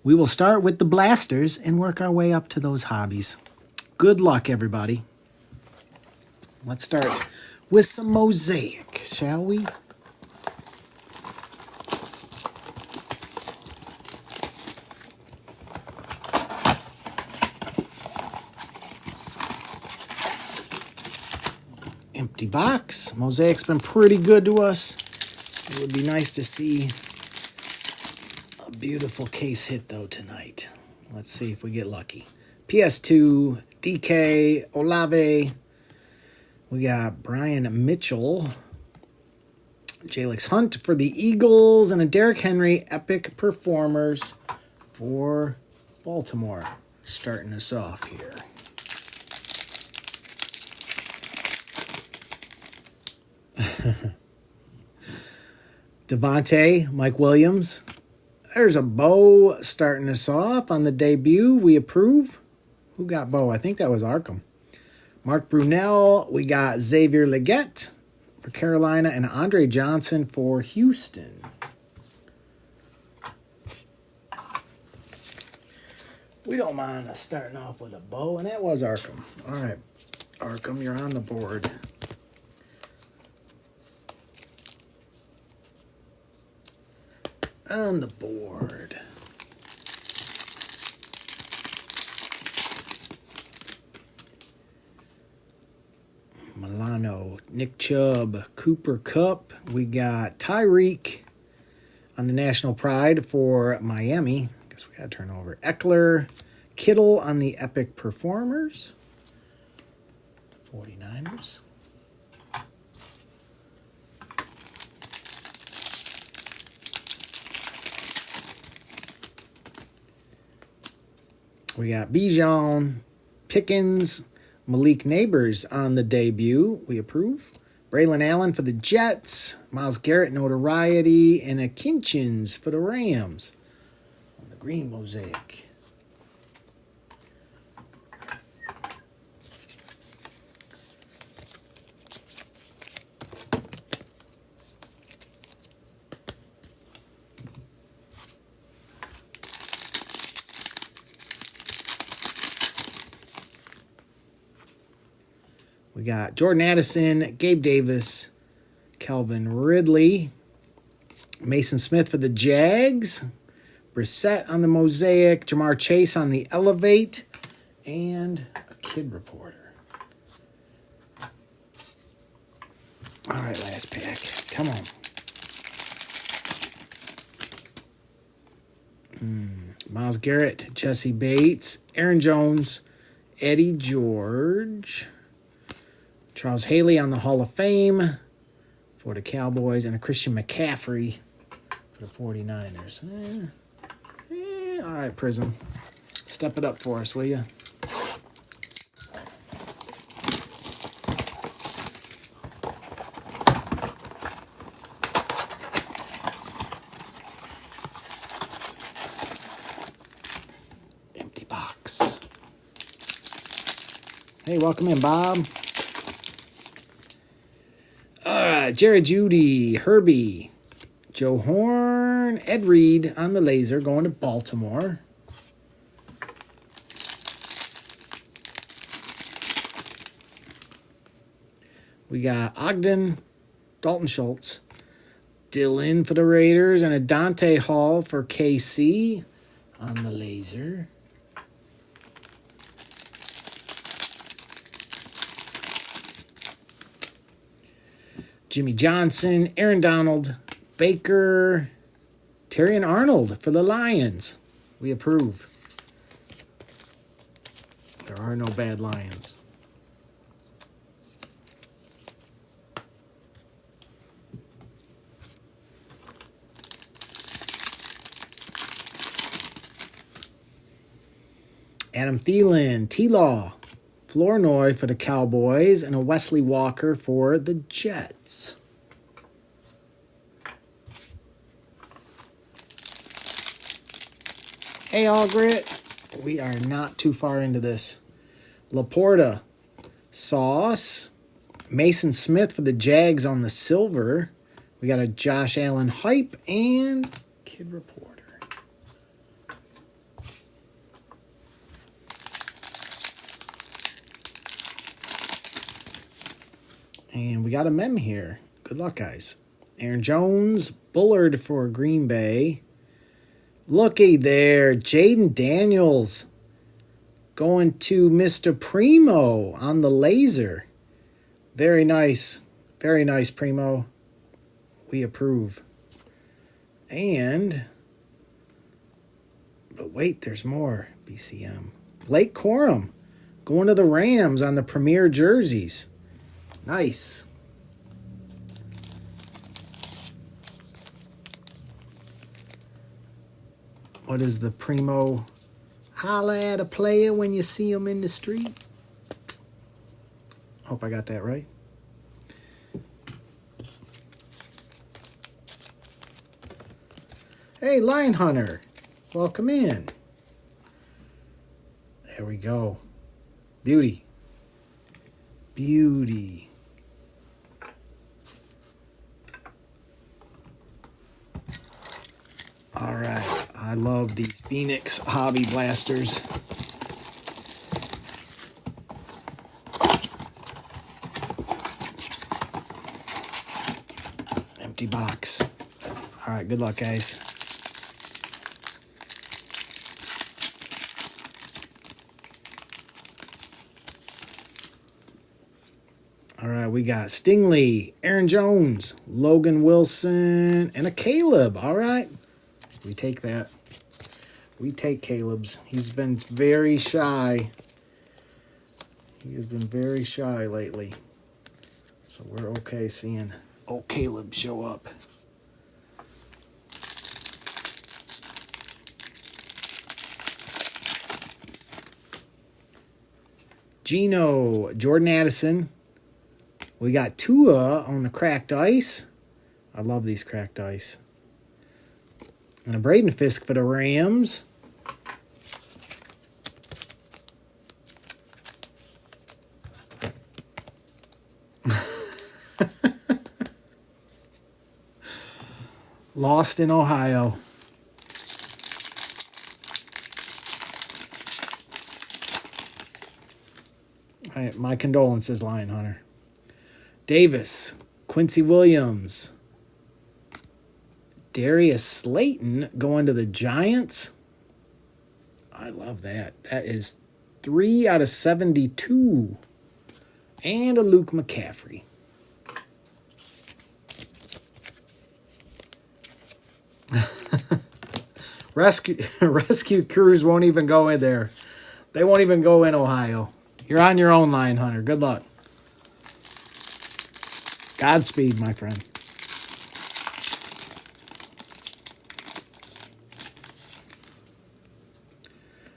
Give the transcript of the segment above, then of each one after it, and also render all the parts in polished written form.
We will start with the blasters and work our way up to those hobbies. Good luck, everybody. Let's start with some mosaic, shall we? Empty box. Mosaic's been pretty good to us. It would be nice to see a beautiful case hit, though, tonight. Let's see if we get lucky. PS2, DK, Olave. We got Brian Mitchell. Jalix Hunt for the Eagles. And a Derrick Henry Epic Performers for Baltimore. Starting us off here. Devontae, Mike Williams. There's a Bo starting us off on the debut. We approve. Who got Bo? I think that was Arkham. Mark Brunell. We got Xavier Legette for Carolina and Andre Johnson for Houston. We don't mind starting off with a Bo, and that was Arkham. All right, Arkham, you're on the board. On the board. Milano, Nick Chubb, Cooper Kupp. We got Tyreek on the National Pride for Miami. Guess we got to turn over. Eckler, Kittle on the Epic Performers. 49ers. We got Bijan, Pickens, Malik Neighbors on the debut. We approve. Braylon Allen for the Jets. Myles Garrett, Notoriety. And a Kinchins for the Rams. On the green mosaic. We got Jordan Addison, Gabe Davis, Calvin Ridley, Mason Smith for the Jags, Brissett on the mosaic, Jamar Chase on the Elevate, and a Kid Reporter. All right, last pack. Come on. Myles Garrett, Jesse Bates, Aaron Jones, Eddie George, Charles Haley on the Hall of Fame for the Cowboys, and a Christian McCaffrey for the 49ers. All right, Prism. Step it up for us, will you? Empty box. Hey, welcome in, Bob. Jared Judy, Herbie, Joe Horn, Ed Reed on the laser going to Baltimore. We got Ogden, Dalton Schultz, Dylan for the Raiders, and a Dante Hall for KC on the laser. Jimmy Johnson, Aaron Donald, Baker, Terrion Arnold for the Lions. We approve. There are no bad Lions. Adam Thielen, T-Law, Flournoy for the Cowboys, and a Wesley Walker for the Jets. Hey, Allgrit. We are not too far into this. Laporta, Sauce, Mason Smith for the Jags on the silver. We got a Josh Allen hype and Kid Reporter. And we got a mem here. Good luck, guys. Aaron Jones, Bullard for Green Bay. Looky there. Jaden Daniels going to Mr. Primo on the laser. Very nice. Very nice, Primo. We approve. And, but wait, there's more. BCM. Blake Corum going to the Rams on the premier jerseys. Nice. What is the Primo? Holla at a player when you see him in the street. Hope I got that right. Hey, Lion Hunter. Welcome in. There we go. Beauty. Beauty. All right. I love these Phoenix Hobby Blasters. Empty box. All right. Good luck, guys. All right, we got Stingley, Aaron Jones, Logan Wilson, and a Caleb. All right, we take that. We take Caleb's. He's been very shy. He has been very shy lately. So we're okay seeing old Caleb show up. Gino, Jordan Addison. We got Tua on the cracked ice. I love these cracked ice. And a Braden Fisk for the Rams. Lost in Ohio. All right, my condolences, Lion Hunter. Davis, Quincy Williams, Darius Slayton going to the Giants. I love that. That is 3 out of 72. And a Luke McCaffrey. Rescue crews won't even go in there. They won't even go in Ohio. You're on your own, Lion Hunter. Good luck. Godspeed, my friend.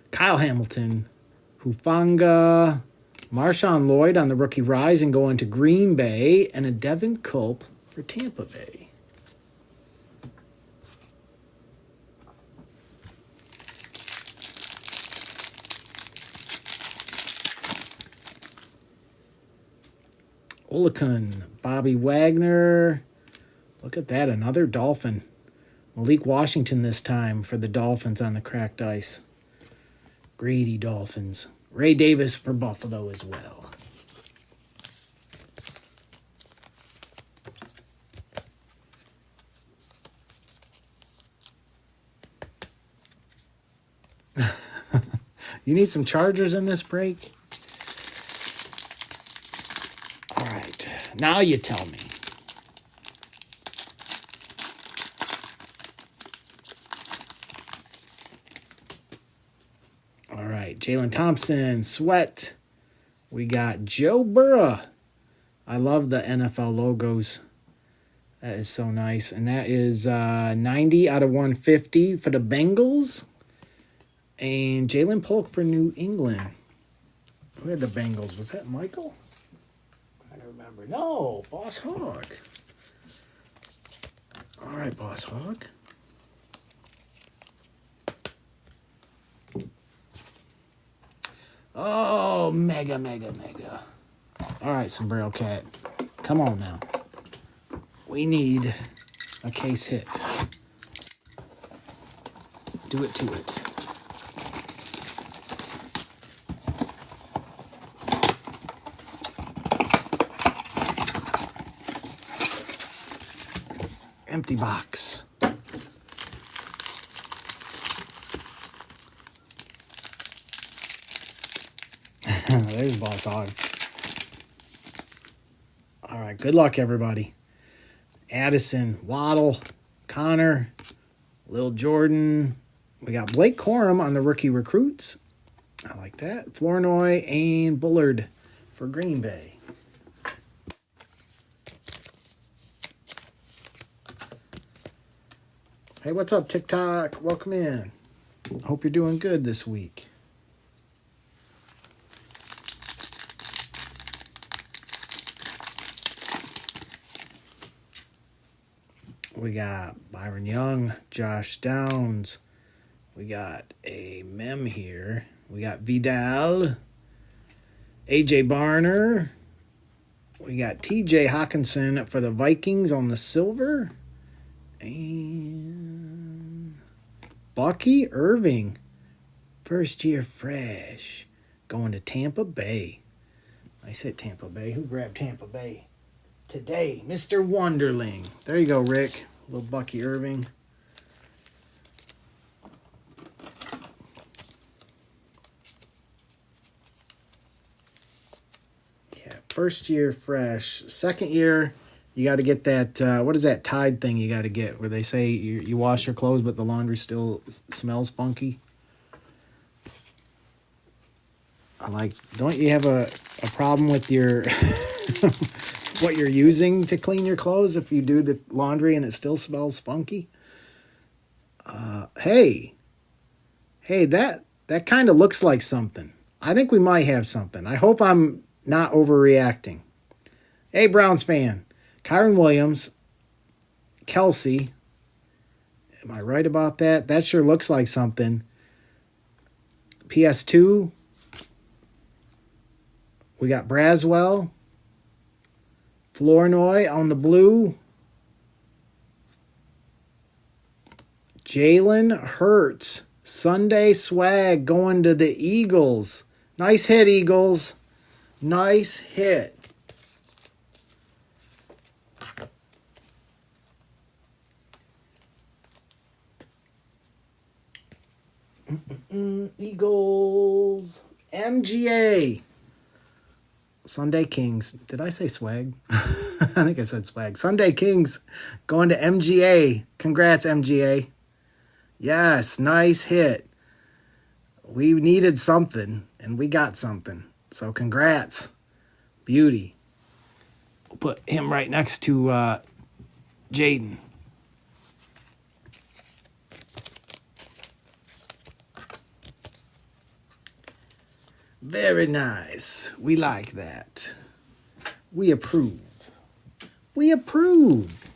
Kyle Hamilton, Hufanga, Marshawn Lloyd on the rookie rise and going to Green Bay, and a Devin Culp for Tampa Bay. Olakun, Bobby Wagner. Look at that, another Dolphin. Malik Washington this time for the Dolphins on the cracked ice. Greedy Dolphins. Ray Davis for Buffalo as well. You need some Chargers in this break? All right, now you tell me. All right, Jalen Thompson, Sweat. We got Joe Burrow. I love the NFL logos. That is so nice. And that is 90 out of 150 for the Bengals. And Jalen Polk for New England. Who had the Bengals? Was that Michael? I don't remember. No, Boss Hog. All right, Boss Hog. Oh, mega. All right, Sombrero Cat. Come on now. We need a case hit. Do it to it. Empty box. There's Boss Hog. All right, good luck, everybody. Addison, Waddle, Connor, Lil Jordan. We got Blake Corum on the rookie recruits. I like that. Flournoy and Bullard for Green Bay. Hey, what's up, TikTok? Welcome in. Hope you're doing good this week. We got Byron Young, Josh Downs. We got a mem here. We got Vidal, AJ Barner. We got TJ Hawkinson for the Vikings on the silver. And Bucky Irving, first year fresh, going to Tampa Bay. I said Tampa Bay. Who grabbed Tampa Bay today? Mr. Wonderling. There you go, Rick. Little Bucky Irving. Yeah, first year fresh. Second year, you got to get that, what is that Tide thing you got to get where they say you wash your clothes but the laundry still smells funky? Don't you have a problem with your what you're using to clean your clothes if you do the laundry and it still smells funky? Hey, that kind of looks like something. I think we might have something. I hope I'm not overreacting. Hey, Browns fan. Kyron Williams, Kelsey. Am I right about that? That sure looks like something. PS2. We got Braswell. Flournoy on the blue. Jalen Hurts. Sunday swag going to the Eagles. Nice hit, Eagles. Nice hit. Eagles. MGA. Sunday Kings. Did I say swag? I think I said swag. Sunday Kings going to MGA. Congrats, MGA. Yes, nice hit. We needed something, and we got something. So congrats. Beauty. We'll put him right next to Jaden. Very nice. We like that. We approve. We approve.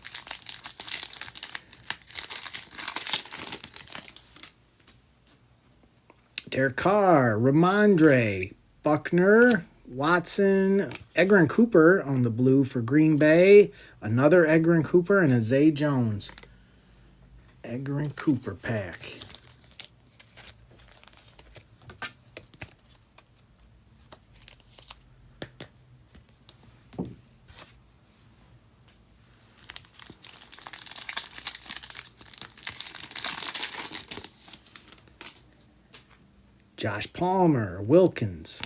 Derek Carr, Ramondre, Buckner, Watson, Edgar and Cooper on the blue for Green Bay. Another Edgar and Cooper and a Zay Jones. Edgar and Cooper pack. Josh Palmer, Wilkins,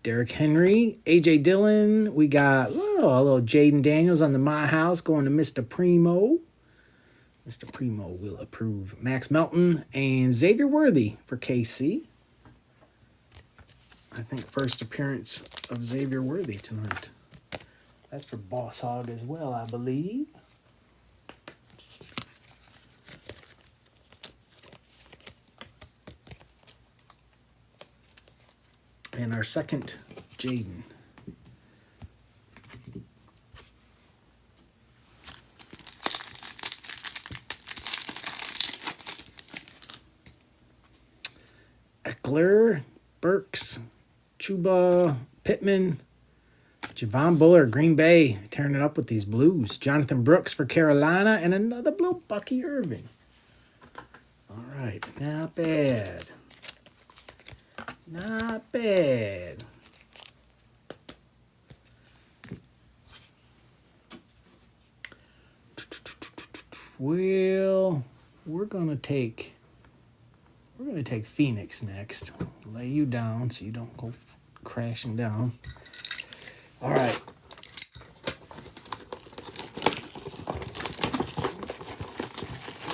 Derrick Henry, A.J. Dillon. We got a little Jaden Daniels on the My House going to Mr. Primo. Mr. Primo will approve. Max Melton and Xavier Worthy for KC. I think first appearance of Xavier Worthy tonight. That's for Boss Hog as well, I believe. And our second, Jaden. Eckler, Burks, Chuba, Pittman, Javon Bullard, Green Bay, tearing it up with these blues. Jonathan Brooks for Carolina, and another blue, Bucky Irving. All right, not bad. Not bad. take Phoenix next. Lay you down so you don't go crashing down. All right.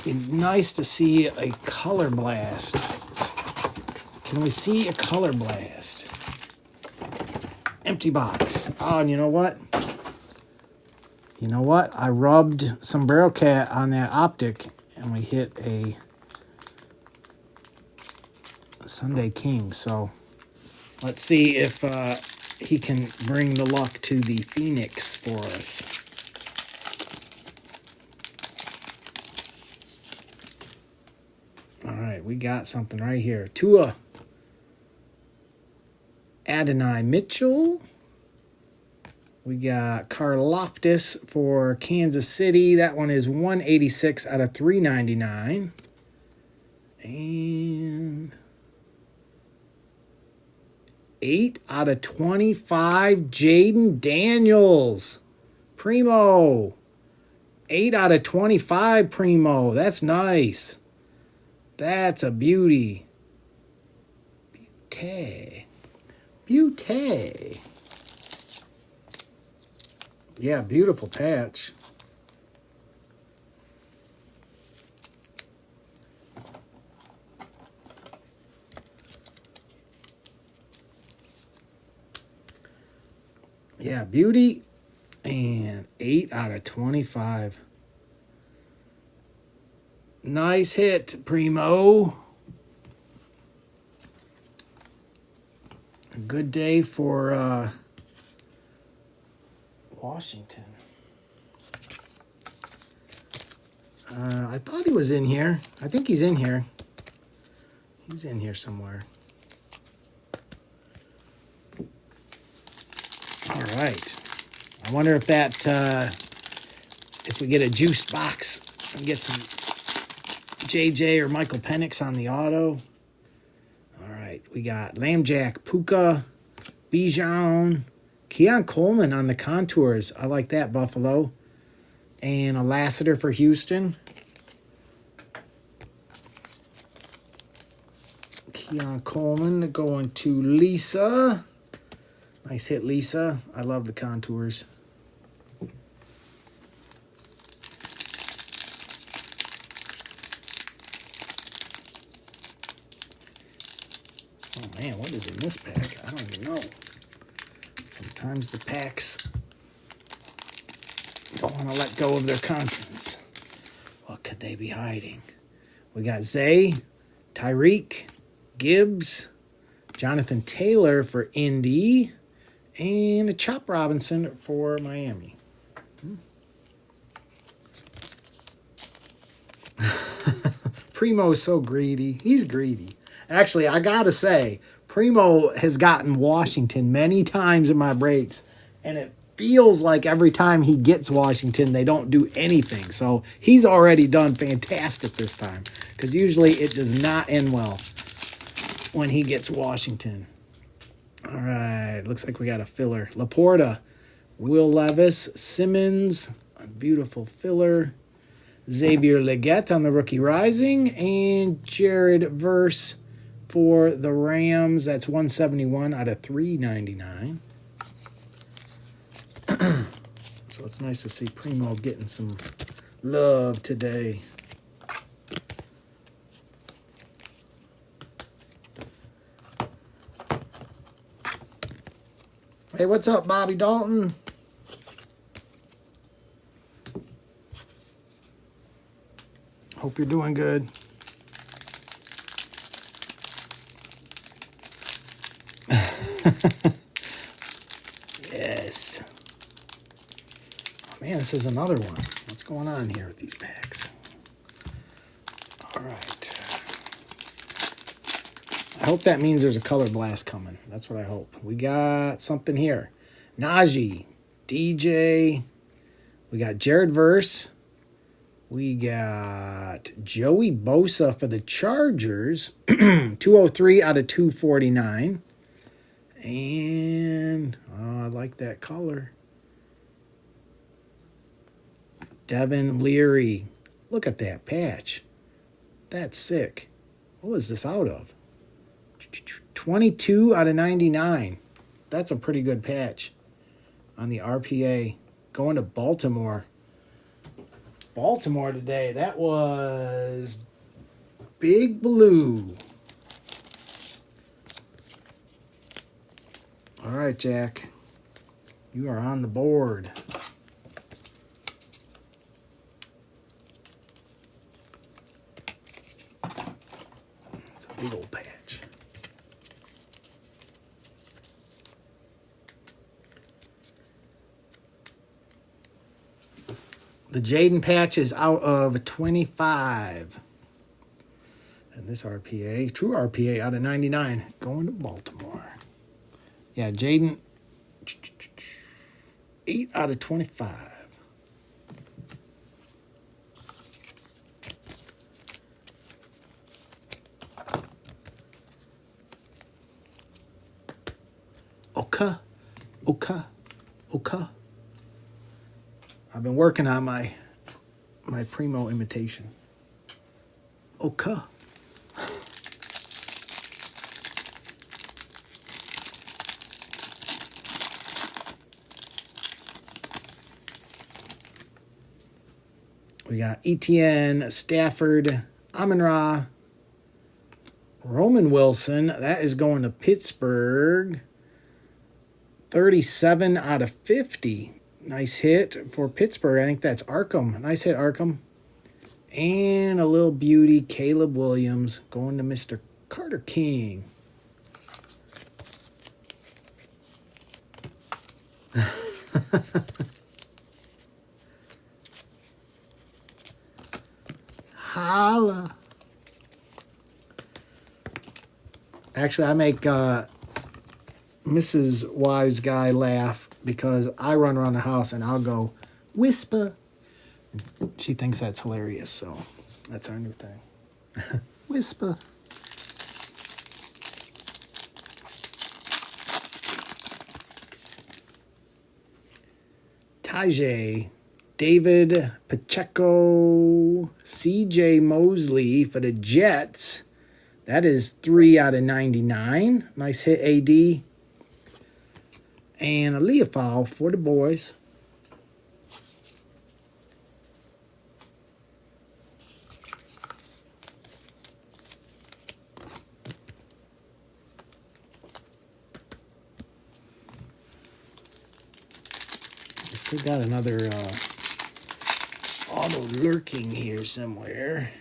Be nice to see a color blast. Can we see a color blast? Empty box. Oh, and you know what? I rubbed Sombrero Cat on that optic, and we hit a Sunday King. So let's see if he can bring the luck to the Phoenix for us. All right, we got something right here. Tua Adonai Mitchell. We got Karlaftis for Kansas City. That one is 186 out of 399. And 8 out of 25, Jaden Daniels. Primo. 8 out of 25, Primo. That's nice. That's a beauty. Beauty. Yeah, beautiful patch. Yeah, beauty. And 8 out of 25. Nice hit, Primo. A good day for Washington. I thought he was in here. I think he's in here. He's in here somewhere. All right. I wonder if that, if we get a juiced box and get some JJ or Michael Penix on the auto. All right. We got Lambjack, Puka, Bijan, Keon Coleman on the contours. I like that, Buffalo. And a Lassiter for Houston. Keon Coleman going to Lisa. Nice hit, Lisa. I love the contours. Oh, man, what is in this pack? I don't even know. Sometimes the packs don't want to let go of their contents. What could they be hiding? We got Zay, Tyreek, Gibbs, Jonathan Taylor for Indy, and a Chop Robinson for Miami. Primo is so greedy. He's greedy. Actually, I got to say, Primo has gotten Washington many times in my breaks, and it feels like every time he gets Washington, they don't do anything. So he's already done fantastic this time, because usually it does not end well when he gets Washington. All right, looks like we got a filler. Laporta, Will Levis, Simmons, a beautiful filler. Xavier Legette on the Rookie Rising, and Jared Verse for the Rams. That's 171 out of 399. So it's nice to see Primo getting some love today. Hey, what's up, Bobby Dalton? Hope you're doing good. Yes. Oh, man, this is another one. What's going on here with these packs? All right. I hope that means there's a color blast coming. That's what I hope. We got something here. Najee, DJ. We got Jared Verse. We got Joey Bosa for the Chargers. 203 out of 249. And, oh, I like that color. Devin Leary. Look at that patch. That's sick. What was this out of? 22 out of 99. That's a pretty good patch on the RPA. Going to Baltimore. Baltimore today. That was Big Blue. All right, Jack. You are on the board. It's a big old patch. The Jaden patch is out of 25. And this RPA, true RPA out of 99, going to Baltimore. Yeah, Jaden, 8 out of 25. Oka. I've been working on my Primo imitation. Oka. We got ETN, Stafford, Amon-Ra, Roman Wilson. That is going to Pittsburgh. 37 out of 50. Nice hit for Pittsburgh. I think that's Arkham. Nice hit, Arkham. And a little beauty, Caleb Williams, going to Mr. Carter King. Holla. Actually, I make Mrs. Wise Guy laugh because I run around the house and I'll go, whisper. She thinks that's hilarious, so that's our new thing. Whisper. Tajay, David Pacheco, CJ Mosley for the Jets. That is 3 out of 99. Nice hit, AD. And a Leofold for the boys. Still got another auto lurking here somewhere.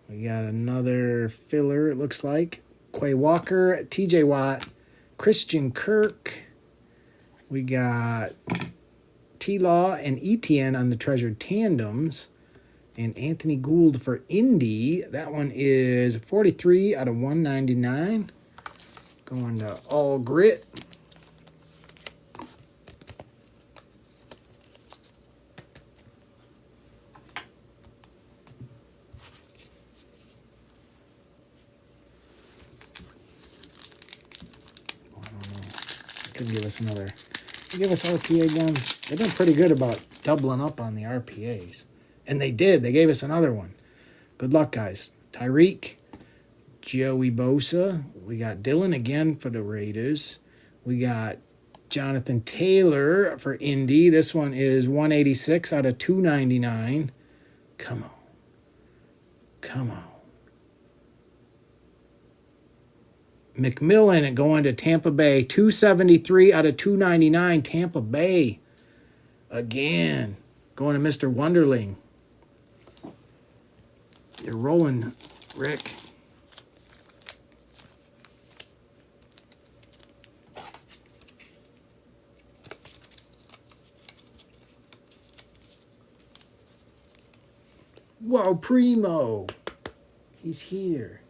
We got another filler, it looks like. Quay Walker, TJ Watt, Christian Kirk. We got T-Law and ETN on the Treasured Tandems. And Anthony Gould for Indy. That one is 43 out of 199. Going to All Grit. Could give us another. Give us RPA again. They've been pretty good about doubling up on the RPAs. And they did. They gave us another one. Good luck, guys. Tyreek, Joey Bosa. We got Dylan again for the Raiders. We got Jonathan Taylor for Indy. This one is 186 out of 299. Come on. Come on. McMillan going to Tampa Bay. 273 out of 299. Tampa Bay. Again. Going to Mr. Wonderling. You're rolling, Rick. Whoa, Primo. He's here.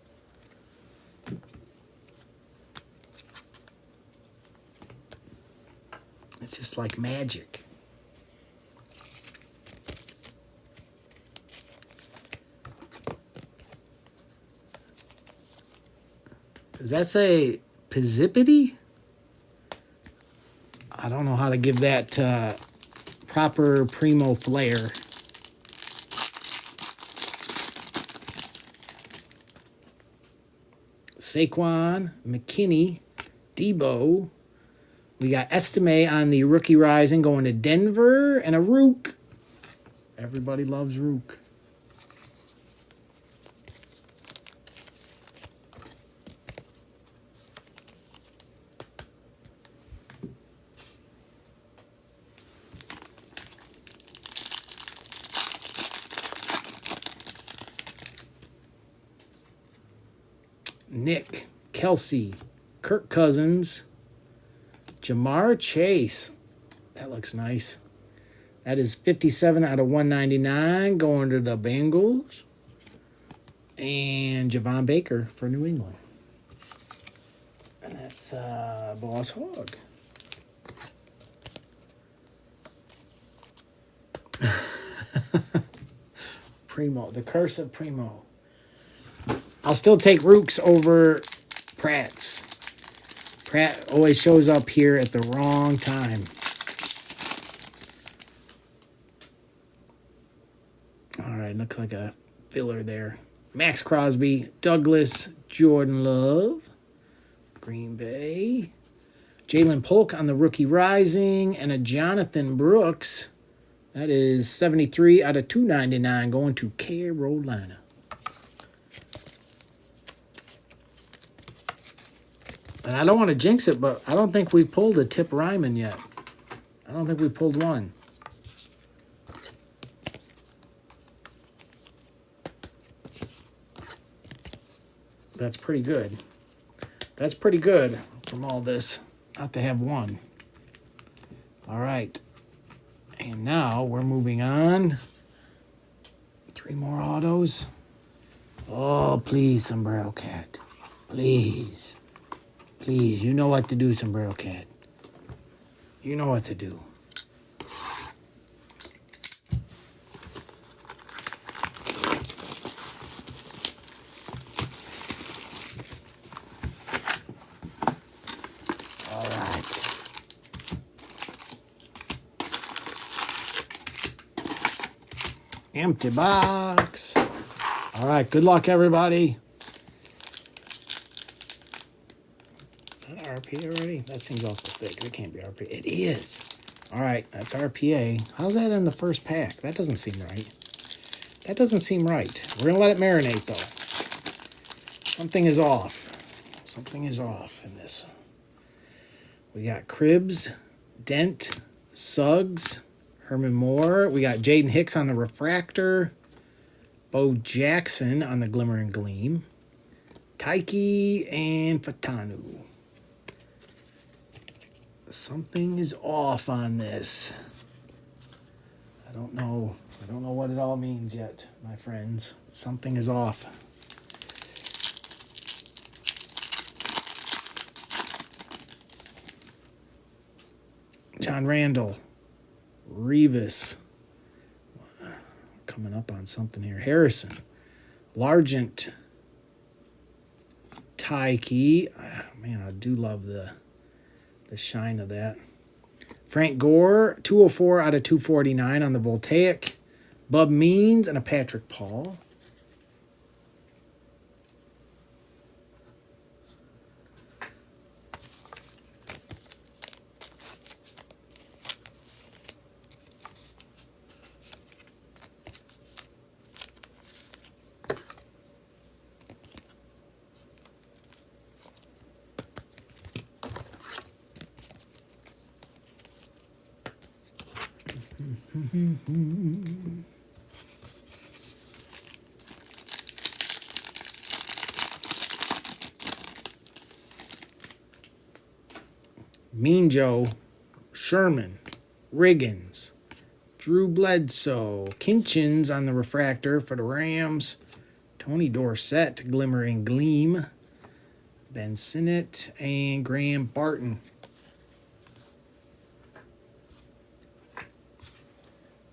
It's just like magic. Does that say Pizzipity? I don't know how to give that proper Primo flair. Saquon, McKinney, Debo. We got Estime on the rookie rising going to Denver, and a Rook. Everybody loves Rook. Nick, Kelsey, Kirk Cousins, Jamar Chase. That looks nice. That is 57 out of 199 going to the Bengals. And Javon Baker for New England. And that's Boss Hog. Primo, the curse of Primo. I'll still take Rooks over Pratt's. Pratt always shows up here at the wrong time. All right, looks like a filler there. Max Crosby, Douglas, Jordan Love, Green Bay. Jalen Polk on the rookie rising, and a Jonathan Brooks. That is 73 out of 299 going to Carolina. And I don't want to jinx it, but I don't think we pulled a Tip Ryman yet. I don't think we pulled one. That's pretty good. That's pretty good from all this not to have one. All right. And now we're moving on. 3 more autos. Oh, please, Sombrero Cat. Please. Please, you know what to do, Sombrero Cat. You know what to do. All right. Empty box. All right, good luck, everybody. RPA already? That seems awful thick. It can't be RPA. It is. All right, that's RPA. How's that in the first pack? That doesn't seem right. That doesn't seem right. We're going to let it marinate, though. Something is off. Something is off in this. We got Cribbs, Dent, Suggs, Herman Moore. We got Jaden Hicks on the refractor. Bo Jackson on the Glimmer and Gleam. Taiki and Fatanu. Something is off on this. I don't know what it all means yet, my friends. Something is off. John Randall, Revis. Coming up on something here. Harrison, Largent, Taiki. Man, I do love the shine of that. Frank Gore, 204 out of 249 on the Voltaic. Bub Means and a Patrick Paul. Mean Joe, Sherman, Riggins, Drew Bledsoe, Kinchins on the refractor for the Rams, Tony Dorsett, Glimmer and Gleam, Ben Sinnott, and Graham Barton.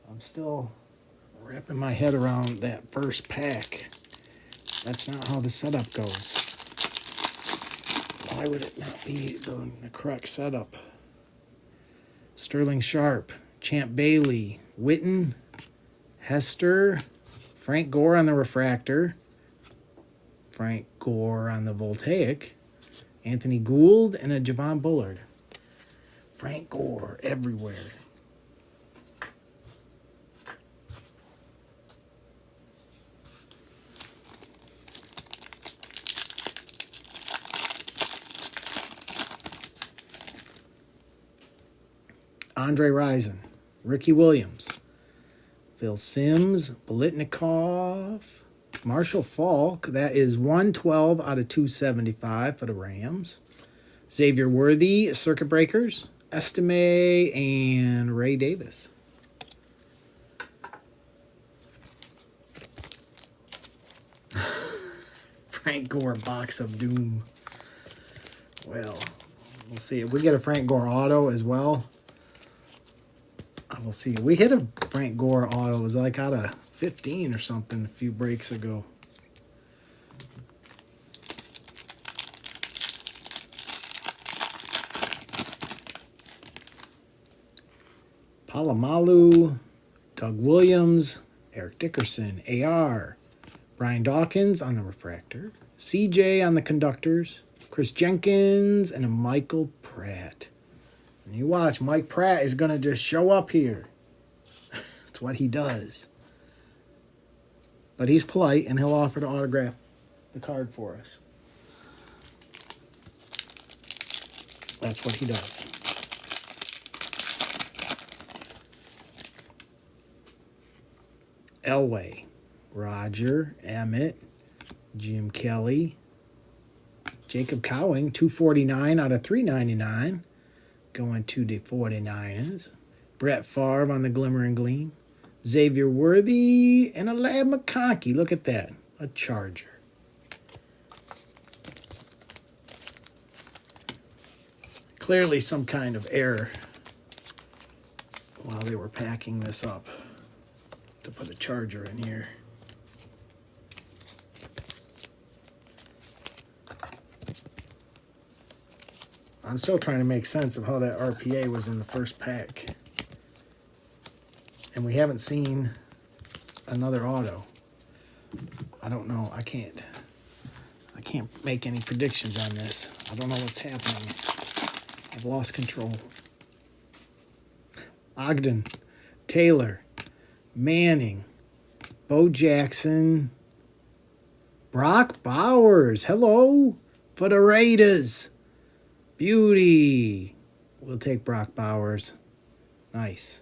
I'm still wrapping my head around that first pack. That's not how the setup goes. Why would it not be the correct setup? Sterling Sharp, Champ Bailey, Witten, Hester, Frank Gore on the refractor, Frank Gore on the Voltaic. Anthony Gould and a Javon Bullard. Frank Gore everywhere. Andre Rison, Ricky Williams, Phil Simms, Bolitnikov, Marshall Falk. That is 112 out of 275 for the Rams. Xavier Worthy, Circuit Breakers, Estime, and Ray Davis. Frank Gore box of doom. Well, we'll see. If we get a Frank Gore auto as well, we'll see. We hit a Frank Gore auto. It was like out of 15 or something a few breaks ago. Palomalu, Doug Williams, Eric Dickerson, AR, Brian Dawkins on the refractor, CJ on the conductors, Chris Jenkins, and a Michael Pratt. And you watch, Mike Pratt is going to just show up here. That's what he does. But he's polite, and he'll offer to autograph the card for us. That's what he does. Elway, Roger, Emmett, Jim Kelly, Jacob Cowing, 249 out of 399. Going to the 49ers. Brett Favre on the Glimmer and Gleam. Xavier Worthy and a Lab McConkey. Look at that. A Charger. Clearly some kind of error while they were packing this up to put a Charger in here. I'm still trying to make sense of how that RPA was in the first pack. And we haven't seen another auto. I don't know. I can't make any predictions on this. I don't know what's happening. I've lost control. Ogden, Taylor, Manning, Bo Jackson, Brock Bowers. Hello for the Raiders. Beauty. We'll take Brock Bowers. Nice.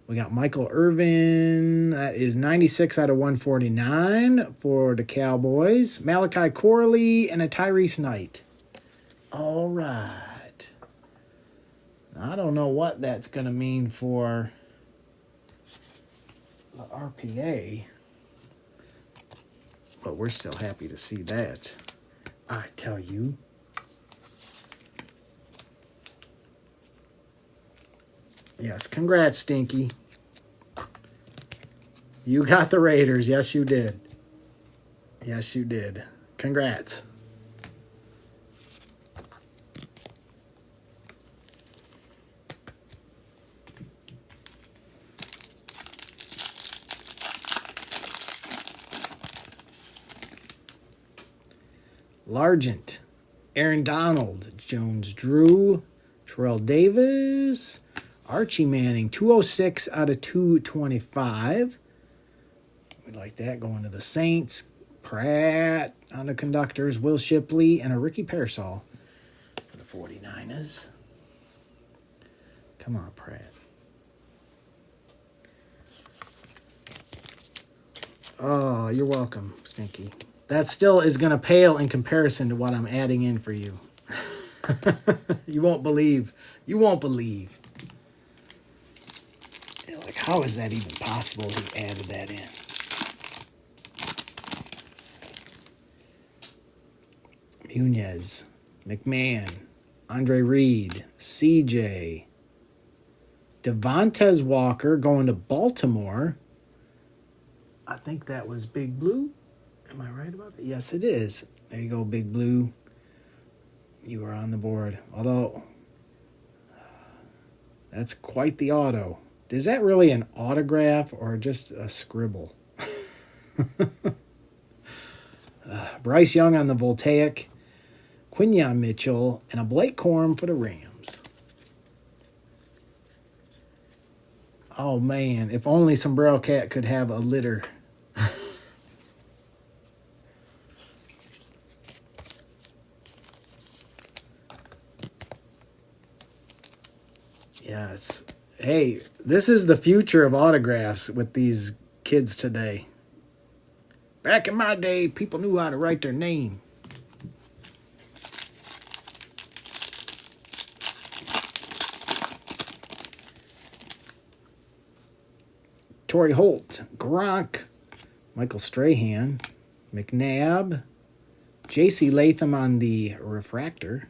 We got Michael Irvin. That is 96 out of 149 for the Cowboys. Malachi Corley and a Tyrese Knight. All right. I don't know what that's going to mean for the RPA, but we're still happy to see that. I tell you. Yes, congrats, Stinky. You got the Raiders. Yes, you did. Yes, you did. Congrats. Largent, Aaron Donald, Jones Drew, Terrell Davis, Archie Manning, 206 out of 225. We like that going to the Saints. Pratt on the conductors, Will Shipley, and a Ricky Pearsall for the 49ers. Come on, Pratt. Oh, you're welcome, Stinky. That still is going to pale in comparison to what I'm adding in for you. You won't believe. You won't believe. Like, how is that even possible he added that in? Munez, McMahon, Andre Reed, CJ, Devontae Walker going to Baltimore. I think that was Big Blue. Am I right about that? Yes, it is. There you go, Big Blue. You are on the board. Although, that's quite the auto. Is that really an autograph or just a scribble? Bryce Young on the Voltaic, Quinyon Mitchell, and a Blake Corum for the Rams. Oh, man. If only Sombrero Cat could have a litter. Yes. Hey, this is the future of autographs with these kids today. Back in my day, people knew how to write their name. Torrey Holt, Gronk, Michael Strahan, McNabb, J.C. Latham on the Refractor,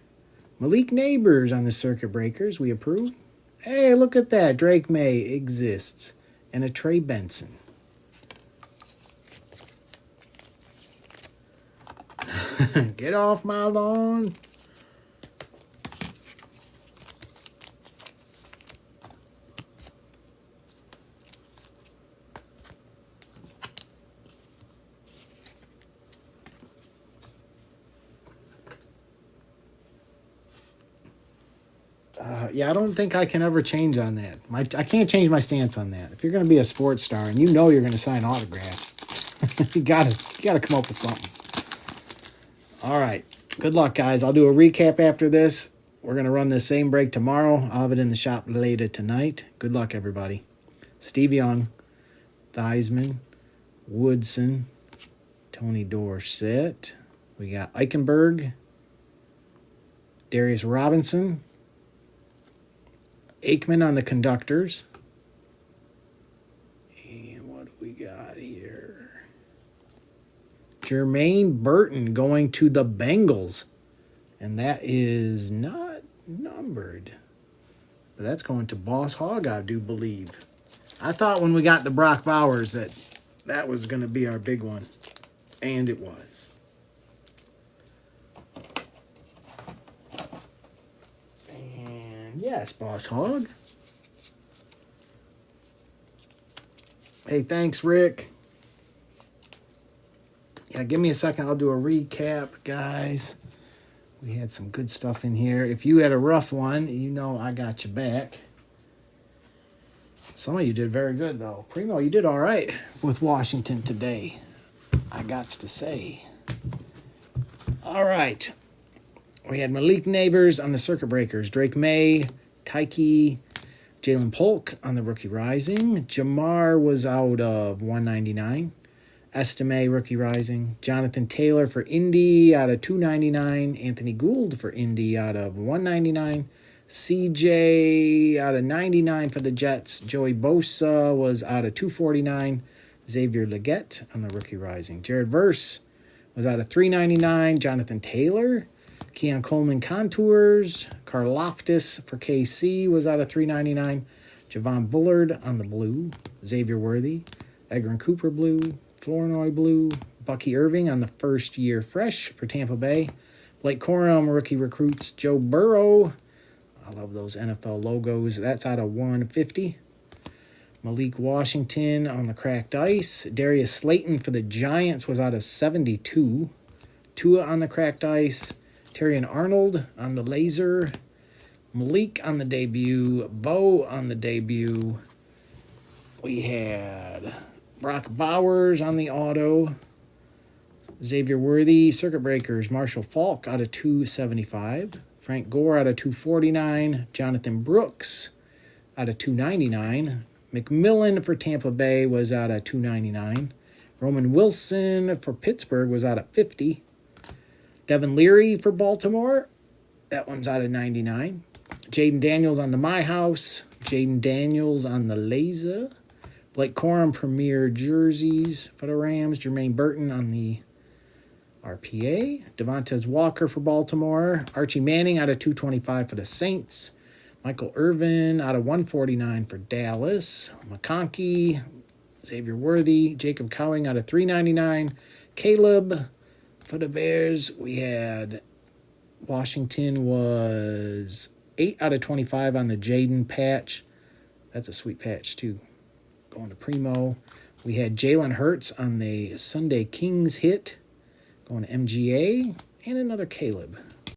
Malik Neighbors on the Circuit Breakers. We approve. Hey, look at that. Drake May exists. And a Trey Benson. Get off my lawn. Yeah, I don't think I can ever change on that. I can't change my stance on that. If you're going to be a sports star and you know you're going to sign autographs, you gotta come up with something. All right. Good luck, guys. I'll do a recap after this. We're going to run the same break tomorrow. I'll have it in the shop later tonight. Good luck, everybody. Steve Young, Theismann, Woodson, Tony Dorsett. We got Eichenberg, Darius Robinson, Aikman on the conductors. And what do we got here? Jermaine Burton going to the Bengals. And that is not numbered. But that's going to Boss Hog, I do believe. I thought when we got the Brock Bowers that was going to be our big one. And it was. Yes, Boss Hog. Hey, thanks, Rick. Yeah, give me a second. I'll do a recap, guys. We had some good stuff in here. If you had a rough one, you know I got you back. Some of you did very good, though. Primo, you did all right with Washington today, I gots to say. All right. We had Malik Neighbors on the Circuit Breakers. Drake May, Tyke, Jalen Polk on the Rookie Rising. Jamar was out of 199. Estime, Rookie Rising. Jonathan Taylor for Indy out of 299. Anthony Gould for Indy out of 199. CJ out of 99 for the Jets. Joey Bosa was out of 249. Xavier Legette on the Rookie Rising. Jared Verse was out of 399. Jonathan Taylor. Keon Coleman Contours. Karloftis for KC was out of 399. Javon Bullard on the blue. Xavier Worthy. Edgar Cooper blue. Flournoy blue. Bucky Irving on the first year fresh for Tampa Bay. Blake Corum, rookie recruits. Joe Burrow. I love those NFL logos. That's out of 150. Malik Washington on the cracked ice. Darius Slayton for the Giants was out of 72. Tua on the cracked ice. Terrion Arnold on the laser. Malik on the debut. Bo on the debut. We had Brock Bowers on the auto. Xavier Worthy, Circuit Breakers. Marshall Falk out of 275. Frank Gore out of 249. Jonathan Brooks out of 299. McMillan for Tampa Bay was out of 299. Roman Wilson for Pittsburgh was out of 50. Devin Leary for Baltimore, that one's out of 99. Jaden Daniels on the My House. Jaden Daniels on the Laser. Blake Corum Premier Jerseys for the Rams. Jermaine Burton on the RPA. Devontae Walker for Baltimore. Archie Manning out of 225 for the Saints. Michael Irvin out of 149 for Dallas. McConkey, Xavier Worthy, Jacob Cowing out of 399. Caleb for the Bears. We had Washington was 8 out of 25 on the Jaden patch. That's a sweet patch too. Going to Primo. We had Jalen Hurts on the Sunday Kings hit. Going to MGA and another Caleb.